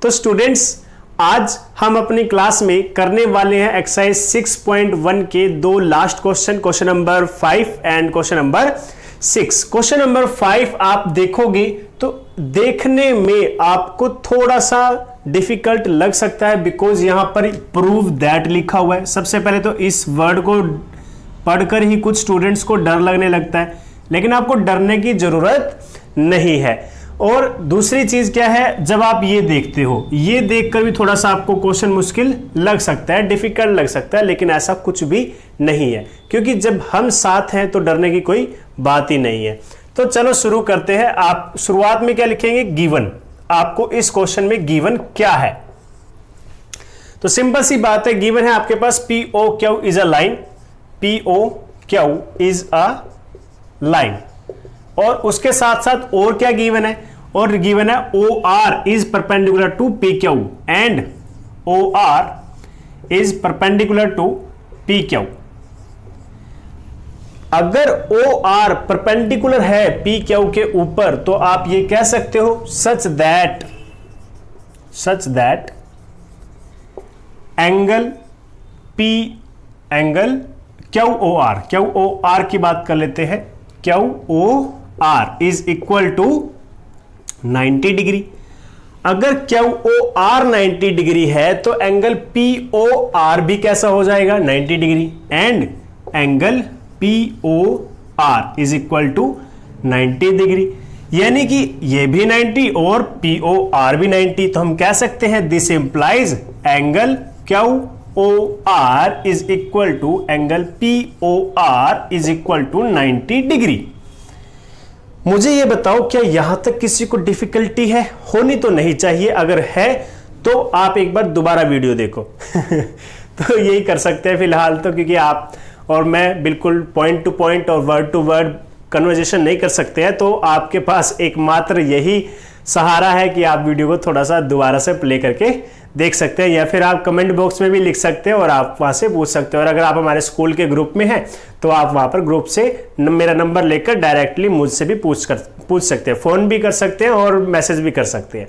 तो स्टूडेंट्स आज हम अपनी क्लास में करने वाले हैं एक्सरसाइज 6.1 के दो last question number 5 and question number 6। Question number 5 आप देखोगे तो देखने में आपको थोड़ा सा डिफिकल्ट लग सकता है, बिकॉज यहां पर प्रूव दैट लिखा हुआ है। सबसे पहले तो इस वर्ड को पढ़कर ही कुछ स्टूडेंट्स को डर लगने लगता है, लेकिन आपको डरने की जरूरत नहीं है। और दूसरी चीज क्या है, जब आप ये देखते हो, ये देखकर भी थोड़ा सा आपको क्वेश्चन मुश्किल लग सकता है, डिफिकल्ट लग सकता है, लेकिन ऐसा कुछ भी नहीं है, क्योंकि जब हम साथ हैं तो डरने की कोई बात ही नहीं है। तो चलो शुरू करते हैं। आप शुरुआत में क्या लिखेंगे, गिवन। आपको इस क्वेश्चन में गिवन क्या है, तो सिंपल सी बात है, गिवन है आपके पास POQ is a line, POQ is a line, और उसके साथ साथ और क्या गिवन है, और गिवन है OR is perpendicular to PQ and OR is perpendicular to PQ। अगर OR परपेंडिकुलर है PQ के ऊपर तो आप ये कह सकते हो सच दैट एंगल QOR की बात कर लेते हैं, QOR is equal to 90 degree. अगर QOR 90 डिग्री है तो एंगल POR भी कैसा हो जाएगा, 90 degree, and angle POR is equal to 90 degree, यानी कि ये भी 90 और POR भी 90। तो हम कह सकते हैं this implies angle QOR is equal to angle POR is equal to 90 degree. मुझे ये बताओ, क्या यहां तक किसी को डिफिकल्टी है? होनी तो नहीं चाहिए, अगर है तो आप एक बार दोबारा वीडियो देखो। तो यही कर सकते हैं फिलहाल तो, क्योंकि आप और मैं बिल्कुल पॉइंट टू पॉइंट और वर्ड टू वर्ड कन्वर्जेशन नहीं कर सकते हैं, तो आपके पास एकमात्र यही सहारा है कि आप वीडियो को थोड़ा सा दोबारा से प्ले करके देख सकते हैं, या फिर आप कमेंट बॉक्स में भी लिख सकते हैं और आप वहां से पूछ सकते हैं। और अगर आप हमारे स्कूल के ग्रुप में हैं तो आप वहां पर ग्रुप से मेरा नंबर लेकर डायरेक्टली मुझसे भी पूछ सकते हैं, फोन भी कर सकते हैं और मैसेज भी कर सकते हैं।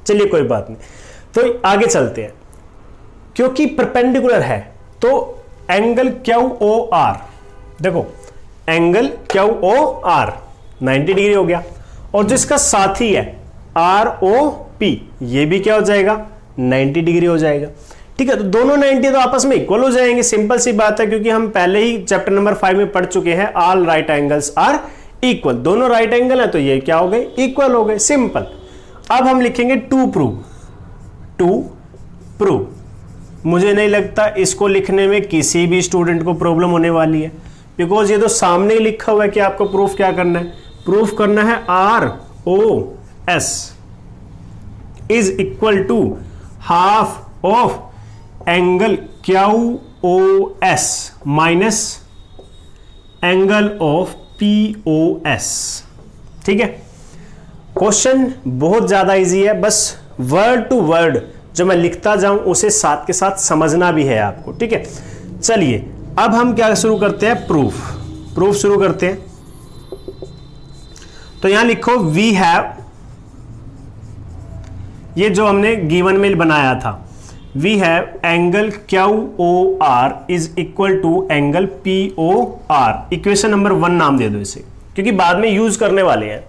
चलिए कोई बात नहीं, तो आगे चलते हैं। क्योंकि परपेंडिकुलर है तो एंगल QOR, देखो एंगल QOR 90 डिग्री हो गया, और जिसका साथी है ROP ये भी क्या हो जाएगा, 90 डिग्री हो जाएगा। ठीक है, तो दोनों 90 तो आपस में इक्वल हो जाएंगे, सिंपल सी बात है, क्योंकि हम पहले ही चैप्टर नंबर 5 में पढ़ चुके हैं all right angles are equal. दोनों राइट एंगल है तो ये क्या हो गए, इक्वल हो गए, सिंपल। अब हम लिखेंगे टू प्रूव। मुझे नहीं लगता इसको लिखने में किसी भी स्टूडेंट को प्रॉब्लम होने वाली है, बिकॉज ये तो सामने ही लिखा हुआ है कि आपको प्रूफ क्या करना है, प्रूफ करना है ROS is equal to half of angle QOS minus angle of POS। ठीक है, क्वेश्चन बहुत ज्यादा इजी है, बस वर्ड टू वर्ड जो मैं लिखता जाऊं उसे साथ के साथ समझना भी है आपको। ठीक है, चलिए अब हम क्या शुरू करते हैं, प्रूफ शुरू करते हैं। तो यहां लिखो वी हैव, ये जो हमने गिवन में बनाया था, we have angle QOR is equal to angle POR। Equation number 1 नाम दे दो इसे, क्योंकि बाद में यूज करने वाले हैं।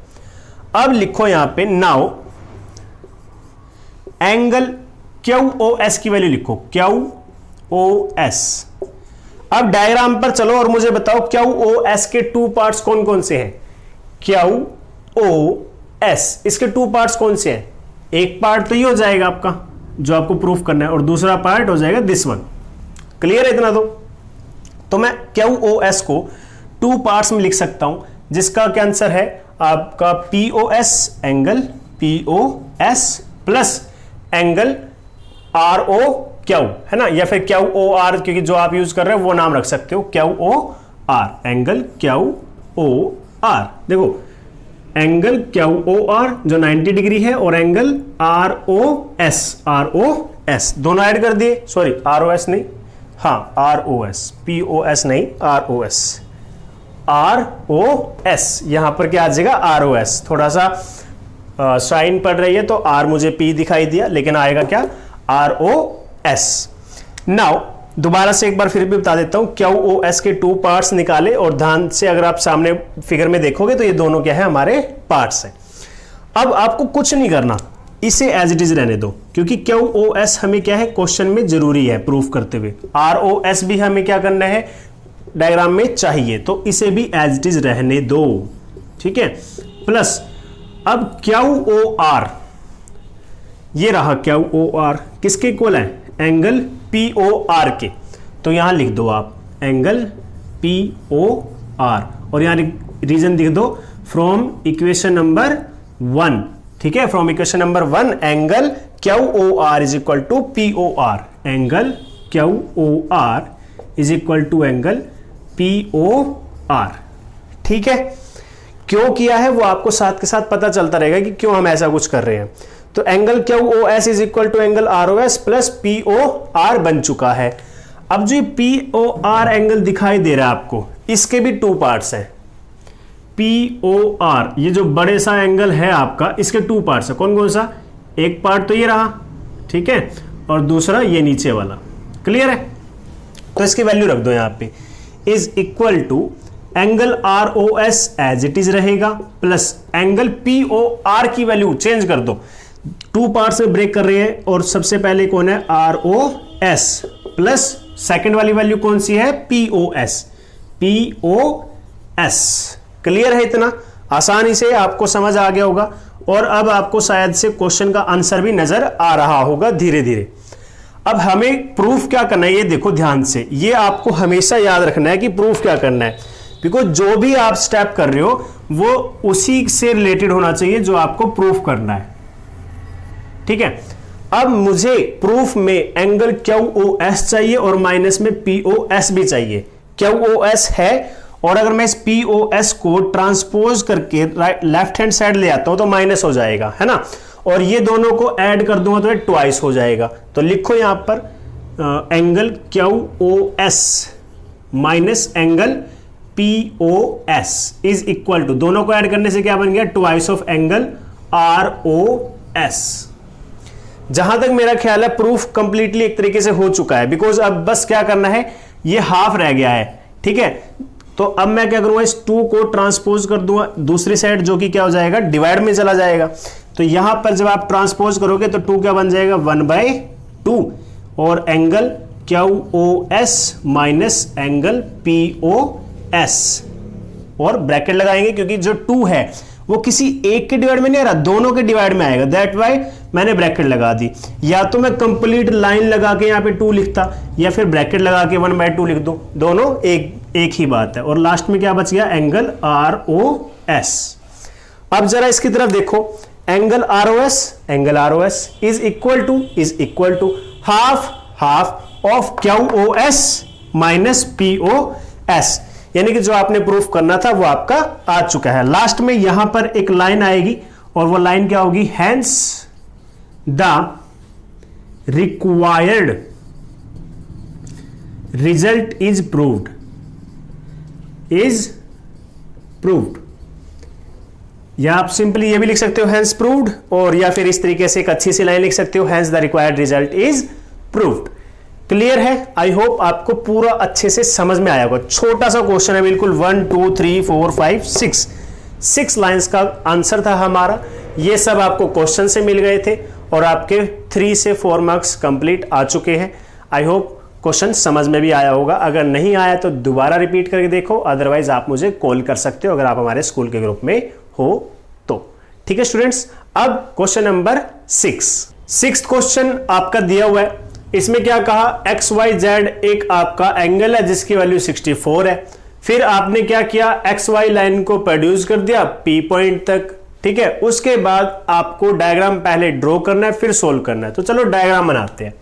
अब लिखो यहां पे नाउ एंगल QOS की वैल्यू लिखो, QOS। अब डायग्राम पर चलो और मुझे बताओ QOS के टू पार्ट्स कौन कौन से हैं, QOS इसके टू पार्ट्स कौन से हैं? एक पार्ट तो ये हो जाएगा आपका जो आपको प्रूफ करना है, और दूसरा पार्ट हो जाएगा दिस वन। क्लियर है इतना? तो मैं QOS को टू पार्ट्स में लिख सकता हूं, जिसका क्या आंसर है आपका POS, angle POS plus angle ROQ, है ना, या फिर QOR, क्योंकि जो आप यूज कर रहे हो वो नाम रख सकते हो, QOR, एंगल QOR। देखो एंगल QOR जो 90 डिग्री है, और एंगल ROS दोनों ऐड कर दिए, सॉरी ROS नहीं, हाँ ROS, POS नहीं, ROS, यहां पर क्या आ जाएगा, ROS। थोड़ा सा साइन पड़ रही है तो आर मुझे पी दिखाई दिया, लेकिन आएगा क्या, आर ओ एस। नाउ दोबारा से एक बार फिर भी बता देता हूं, क्यू ओ एस के 2 पार्ट्स निकाले, और ध्यान से अगर आप सामने फिगर में देखोगे तो ये दोनों क्या है, हमारे पार्ट्स हैं। अब आपको कुछ नहीं करना, इसे एज इट इज रहने दो, क्योंकि क्यू ओ एस हमें क्या है, क्वेश्चन में जरूरी है प्रूफ करते हुए। आर ओ एस भी हमें क्या करना है, डायग्राम में चाहिए, तो इसे भी एज इट इज रहने दो, ठीक है। प्लस अब क्यू ओ आर, ये रहा क्यू ओ आर, किसके इक्वल है, एंगल पी ओ आर के, तो यहां लिख दो आप एंगल पी ओ आर, और यहां रीजन लिख दो फ्रॉम इक्वेशन नंबर 1, ठीक है। From equation number 1 angle Q O R is equal to P O R, angle Q O R is equal to angle P O R, ठीक है। क्यों किया है वो आपको साथ के साथ पता चलता रहेगा कि क्यों हम ऐसा कुछ कर रहे हैं। तो angle Q O S is equal to angle R O S plus P O R बन चुका है। अब जो पी ओ आर एंगल दिखाई दे रहा है आपको, इसके भी 2 पार्ट्स हैं। पी ओ आर, ये जो बड़े सा एंगल है आपका, इसके 2 पार्ट्स है। कौन कौन सा, एक पार्ट तो ये रहा, ठीक है, और दूसरा ये नीचे वाला, क्लियर है। तो इसकी वैल्यू रख दो यहां पे, is equal to angle R O S as it is रहेगा, plus angle P O R की वैल्यू चेंज कर दो, 2 पार्ट्स में ब्रेक कर रहे हैं, और सबसे पहले कौन है, R O S, plus second वाली वैल्यू कौन सी है, P O S, P O S. Clear है, इतना आसानी से आपको समझ आ गया होगा, और अब आपको शायद से क्वेश्चन का आंसर भी नजर आ रहा होगा धीरे धीरे। अब हमें प्रूफ क्या करना है, ये देखो ध्यान से, ये आपको हमेशा याद रखना है कि प्रूफ क्या करना है, बिकॉज जो भी आप स्टेप कर रहे हो वो उसी से रिलेटेड होना चाहिए जो आपको प्रूफ करना है, ठीक है। अब मुझे प्रूफ में एंगल क्यू ओ एस चाहिए और माइनस में पी ओ एस भी चाहिए। क्यू ओ एस है, और अगर मैं इस पी ओ एस को ट्रांसपोज करके लेफ्ट हैंड साइड ले आता हूं तो माइनस हो जाएगा, है ना, और ये दोनों को ऐड कर दूंगा तो ये ट्वाइस हो जाएगा। तो लिखो यहां पर angle Q O S minus angle P O S is equal to, दोनों को ऐड करने से क्या बन गया, twice of angle R O S. जहां तक मेरा ख्याल है प्रूफ कंप्लीटली एक तरीके से हो चुका है, बिकॉज अब बस क्या करना है, ये हाफ रह गया है, ठीक है। तो अब मैं क्या करूंगा, इस 2 को ट्रांसपोज कर दूंगा दूसरी साइड, जो कि क्या हो जाएगा, डिवाइड में चला जाएगा। तो यहां पर जब आप ट्रांसपोज करोगे तो 2 क्या बन जाएगा, 1/2, और angle Q O S minus angle P O S, और ब्रैकेट लगाएंगे क्योंकि जो 2 है वो किसी एक के डिवाइड में नहीं आ रहा, दोनों के डिवाइड में आएगा, दैट वाई मैंने ब्रैकेट लगा दी। या तो मैं कंप्लीट लाइन लगा के यहां पे 2 लिखता, या फिर ब्रैकेट लगा के 1/2 लिख दूं, दोनों एक ही बात है। और लास्ट में क्या बच गया, एंगल आर ओ एस। अब जरा इसकी तरफ देखो, angle R O S is equal to half of Q O S minus P O S, यानी कि जो आपने प्रूफ करना था वो आपका आ चुका है। लास्ट में यहां पर एक लाइन आएगी, और वो लाइन क्या होगी, hence the required result is proved, या आप सिंपली ये भी लिख सकते हो हेंस प्रूव्ड, और या फिर इस तरीके से एक अच्छी सी लाइन लिख सकते हो, hence the required result is proved. Clear है, आई होप आपको पूरा अच्छे से समझ में आया होगा। छोटा सा क्वेश्चन है बिल्कुल, 1 2 3 4 5 6 लाइंस का आंसर था हमारा। ये सब आपको क्वेश्चन से मिल गए थे, और आपके 3 से 4 मार्क्स कंप्लीट आ चुके हैं। आई होप क्वेश्चन समझ में भी आया होगा। अगर नहीं आया तो दोबारा रिपीट करके देखो, अदरवाइज आप मुझे कॉल कर सकते हो अगर आप हमारे स्कूल के ग्रुप में हो तो। ठीक है स्टूडेंट्स, अब क्वेश्चन नंबर 6 क्वेश्चन आपका दिया हुआ है। इसमें क्या कहा, एक्स वाई जेड एक आपका एंगल है जिसकी वैल्यू 64 है। फिर आपने क्या किया, एक्स वाई लाइन को प्रोड्यूस कर दिया पी पॉइंट तक, ठीक है। उसके बाद आपको डायग्राम पहले ड्रॉ करना है, फिर सोल्व करना है। तो चलो डायग्राम बनाते हैं।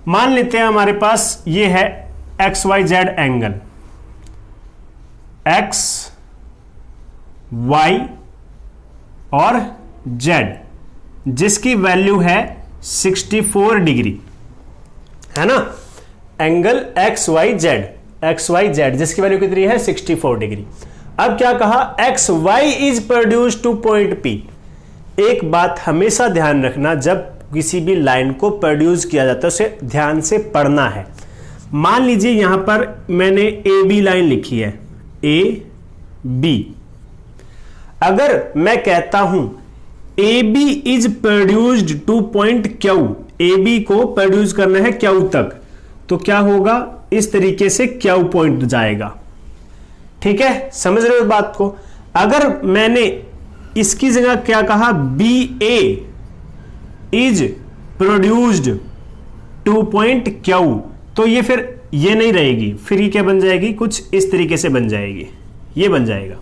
मान लेते हैं हमारे पास ये है X Y Z angle, X Y और जेड, जिसकी वैल्यू है 64 डिग्री, है ना। एंगल एक्स वाई जेड जिसकी वैल्यू कितनी है 64 डिग्री। अब क्या कहा, X Y is produce to point P, एक बात हमेशा ध्यान रखना, जब किसी भी लाइन को प्रोड्यूस किया जाता है उसे ध्यान से पढ़ना है। मान लीजिए यहां पर मैंने ए बी लाइन लिखी है, ए बी। अगर मैं कहता हूं A B is produced to point Q, A B को प्रोड्यूस करना है क्यू तक, तो क्या होगा, इस तरीके से क्यू पॉइंट जाएगा। ठीक है, समझ रहे हो बात को। अगर मैंने इसकी जगह क्या कहा, B A is produced to point Q, तो ये फिर ये नहीं रहेगी, फिर ये क्या बन जाएगी, कुछ इस तरीके से बन जाएगी, ये बन जाएगा।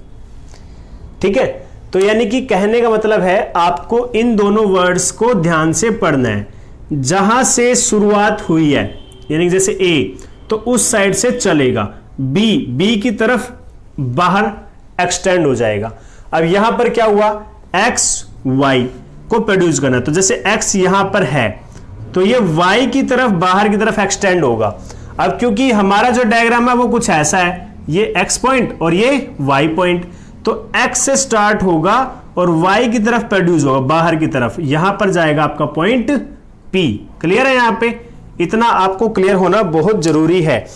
ठीक है, तो यानी कि कहने का मतलब है आपको इन दोनों वर्ड्स को ध्यान से पढ़ना है। जहां से शुरुआत हुई है, यानी जैसे ए, तो उस साइड से चलेगा, बी की तरफ बाहर एक्सटेंड हो जाएगा। अब यहां पर क्या हुआ, एक्स वाई को प्रोड्यूस करना, तो जैसे एक्स यहां पर है तो ये वाई की तरफ बाहर की तरफ एक्सटेंड होगा। अब क्योंकि हमारा जो डायग्राम है वो कुछ ऐसा है, ये एक्स पॉइंट और ये वाई पॉइंट, तो एक्स से स्टार्ट होगा और वाई की तरफ प्रोड्यूस होगा बाहर की तरफ, यहां पर जाएगा आपका पॉइंट पी। क्लियर है, यहां पे इतना आपको क्लियर होना बहुत जरूरी है।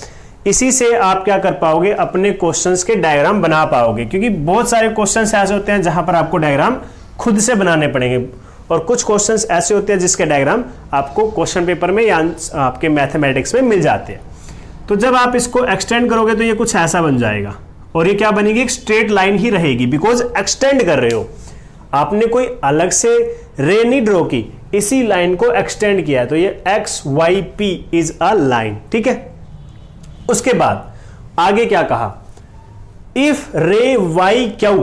इसी से आप क्या कर पाओगे, अपने क्वेश्चंस के डायग्राम बना पाओगे, क्योंकि बहुत सारे क्वेश्चंस ऐसे होते हैं जहां पर आपको डायग्राम खुद से बनाने पड़ेंगे, और कुछ क्वेश्चंस ऐसे होते हैं जिसके डायग्राम आपको क्वेश्चन पेपर में या आपके मैथमेटिक्स में मिल जाते हैं। तो जब आप इसको एक्सटेंड करोगे तो ये कुछ ऐसा बन जाएगा, और ये क्या बनेगी, एक स्ट्रेट लाइन ही रहेगी, बिकॉज एक्सटेंड कर रहे हो आपने, कोई अलग से रे नहीं ड्रॉ की, इसी लाइन को एक्सटेंड किया है, तो ये X Y P is a line. ठीक है, उसके बाद आगे क्या कहा, if ray Y Q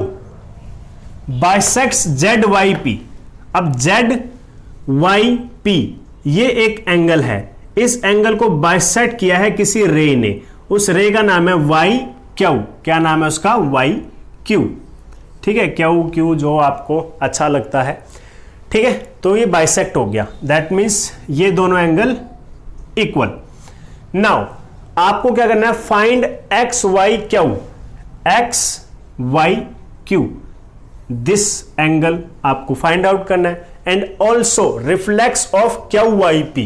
bisects Z Y P. अब जेड वाई पी ये एक एंगल है, इस एंगल को बाइसेक्ट किया है किसी रे ने, उस रे का नाम है वाई क्यू। क्या नाम है उसका, वाई क्यू। ठीक है, क्यू क्यू जो आपको अच्छा लगता है। ठीक है, तो ये बाइसेक्ट हो गया, दैट मीन्स ये दोनों एंगल इक्वल। नाउ आपको क्या करना है, find X Y Q, X Y Q, this angle आपको फाइंड आउट करना है, and also reflex of Q Y P,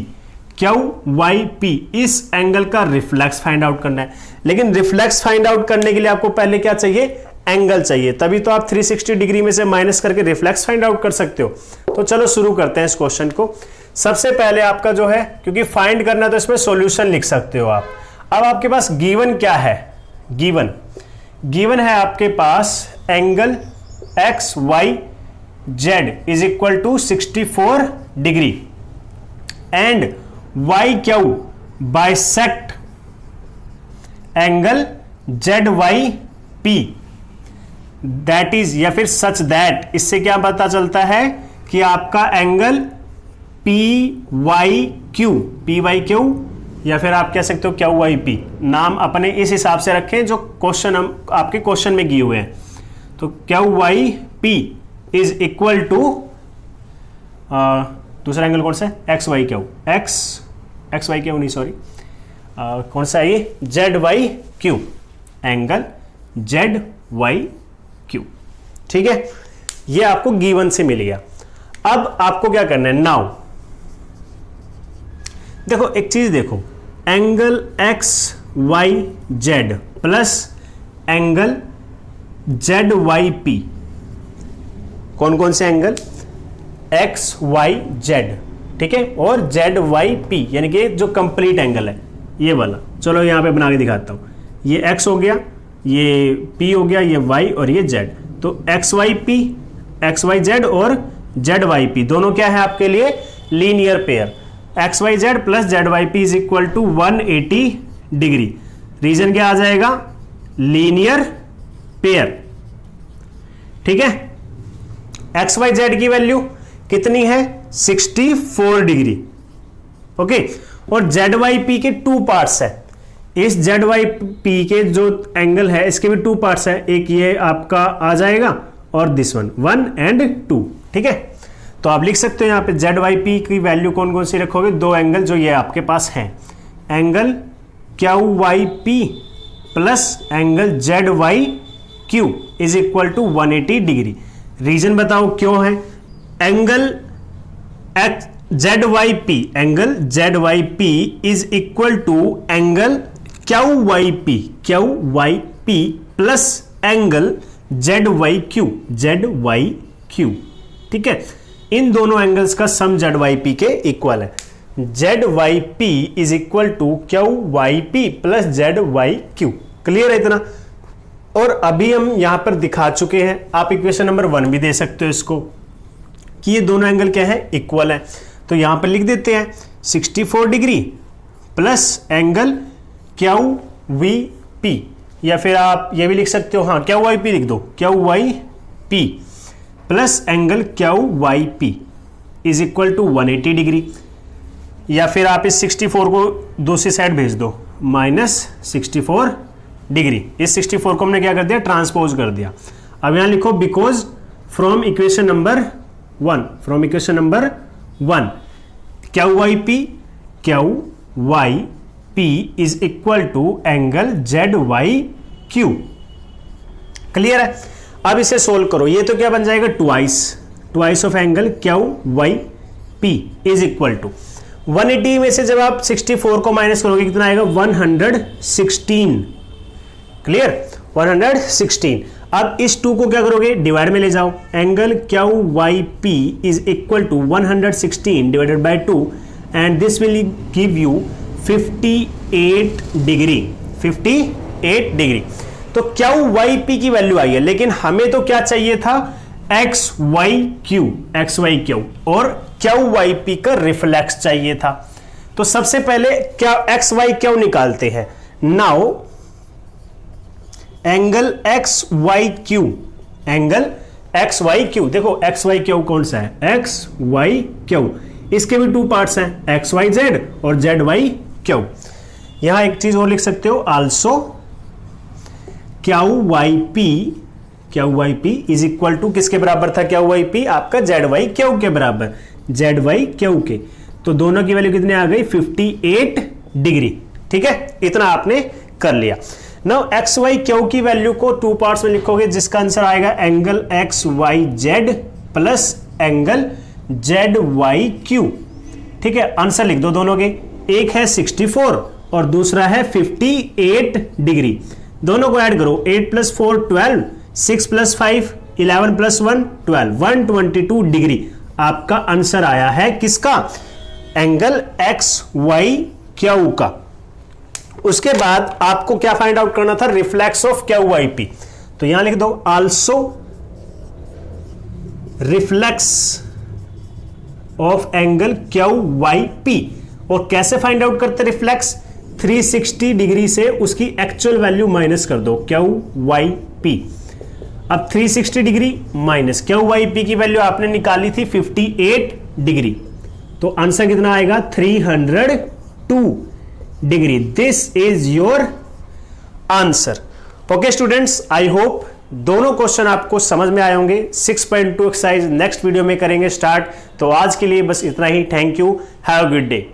Q Y P, इस एंगल का रिफ्लेक्स फाइंड आउट करना है। लेकिन रिफ्लेक्स फाइंड आउट करने के लिए आपको पहले क्या चाहिए, एंगल चाहिए, तभी तो आप 360 डिग्री में से माइनस करके रिफ्लेक्स फाइंड आउट कर सकते हो। तो चलो शुरू करते हैं इस क्वेश्चन को। सबसे पहले आपका जो है, क्योंकि फाइंड करना तो इसमें सॉल्यूशन लिख सकते हो आप। अब आपके पास गिवन क्या है, गिवन है आपके पास angle X Y Z is equal to 64 degree and Y Q bisect angle Z Y P, that is, या फिर सच दैट, इससे क्या पता चलता है कि आपका एंगल पी वाई क्यू, या फिर आप कह सकते हो क्यू वाई पी, नाम अपने इस हिसाब से रखें जो क्वेश्चन हम आपके क्वेश्चन में किए हुए हैं। तो Q Y P is equal to, दूसरा एंगल कौन सा है, एक्स वाई क्यू नहीं, सॉरी, कौन सा है ये, Z Y Q, angle Z Y Q. ठीक है, ये आपको गिवन से मिल गया। अब आपको क्या करना है, नाउ देखो एक चीज देखो, angle X Y Z plus angle Z Y P, कौन कौन से एंगल, एक्स वाई जेड, ठीक है, और जेड वाई पी, यानी कि जो कंप्लीट एंगल है ये वाला। चलो यहां पे बना के दिखाता हूं, ये एक्स हो गया, ये पी हो गया, ये वाई और ये जेड। तो X Y P, X Y Z और जेड वाई पी दोनों क्या है आपके लिए, linear pair. X Y Z plus Z Y P is equal to 180 degree. Reason क्या आ जाएगा, लीनियर पेयर। ठीक है, एक्स वाई जेड की वैल्यू कितनी है, 64 डिग्री। ओके, और जेड वाई पी के 2 पार्ट्स है, इस जेड वाई पी के जो एंगल है इसके भी 2 पार्ट्स है, एक ये आपका आ जाएगा और दिस वन, 1 and 2। ठीक है, तो आप लिख सकते हो यहाँ पे जेड वाई पी की वैल्यू कौन कौन सी रखोगे, 2 एंगल जो ये आपके पास हैं, angle Q Y P plus angle Z Y Q is equal to 180 degree. Reason बताओ क्यों है, angle Z Y P is equal to angle Q Y P plus angle Z Y Q. ठीक है, इन दोनों एंगल्स का sum Z Y P के equal है। Z Y P is equal to Q Y P plus Z Y Q. Clear है इतना? और अभी हम यहां पर दिखा चुके हैं, आप इक्वेशन नंबर 1 भी दे सकते हो इसको, कि ये दोनों एंगल क्या है, इक्वल है। तो यहां पर लिख देते हैं 64 degree plus angle Q V P, या फिर आप ये भी लिख सकते हो, हाँ क्यू वाई पी लिख दो, Q Y P plus angle Q Y P is equal to 180 degree, या फिर आप इस 64 को दूसरी साइड भेज दो, -64 डिग्री। इस 64 को हमने क्या कर दिया, ट्रांसपोज कर दिया। अब यहां लिखो because from equation number 1 Q Y P is equal to angle Z Y Q. Clear है? अब इसे सोल्व करो, ये तो क्या बन जाएगा, twice of angle Q Y P is equal to 180 में से जब आप 64 को माइनस करोगे कितना आएगा, 116। क्लियर, 116। अब इस 2 को क्या करोगे, डिवाइड में ले जाओ, angle Q Y P is equal to 116 divided by 2 and this will give you 58 degree. तो क्यू वाई पी की वैल्यू आई है, लेकिन हमें तो क्या चाहिए था, एक्स वाई क्यू और क्यू वाई पी का रिफ्लेक्स चाहिए था। तो सबसे पहले क्या एक्स वाई क्यू निकालते हैं। Now angle X Y Q, देखो एक्स वाई क्यू कौन सा है, एक्स वाई क्यू, इसके भी 2 पार्ट्स हैं, एक्स वाई जेड और जेड वाई क्यू। यहां एक चीज और लिख सकते हो, also Q Y P is equal to किसके बराबर था, क्यू वाई पी आपका जेड वाई क्यू के बराबर, जेड वाई क्यू के। तो दोनों की वैल्यू कितने आ गई, 58 डिग्री। ठीक है, इतना आपने कर लिया। नाउ एक्स वाई क्यू की वैल्यू को 2 पार्ट्स में लिखोगे, जिसका आंसर आएगा angle X Y Z plus angle Z Y Q. ठीक है, आंसर लिख दो दोनों के, एक है 64 और दूसरा है 58 डिग्री। दोनों को ऐड करो, 8 + 4 12, 6 + 5 11 + 1 12, 122 डिग्री आपका आंसर आया है। किसका, एंगल एक्स वाई क्यू का। उसके बाद आपको क्या फाइंड आउट करना था, reflex of Q Y P. तो यहां लिख दो also reflex of angle Q Y P. और कैसे फाइंड आउट करते रिफ्लेक्स, 360 डिग्री से उसकी एक्चुअल वैल्यू माइनस कर दो, क्यू वाई पी। अब 360 degree minus Q Y P की वैल्यू आपने निकाली थी 58 डिग्री, तो आंसर कितना आएगा, 302 degree. This is your answer. Okay students, I hope दोनों क्वेश्चन आपको समझ में आए होंगे। 6.2 एक्सरसाइज नेक्स्ट वीडियो में करेंगे स्टार्ट। तो आज के लिए बस इतना ही। Thank you, have a good day.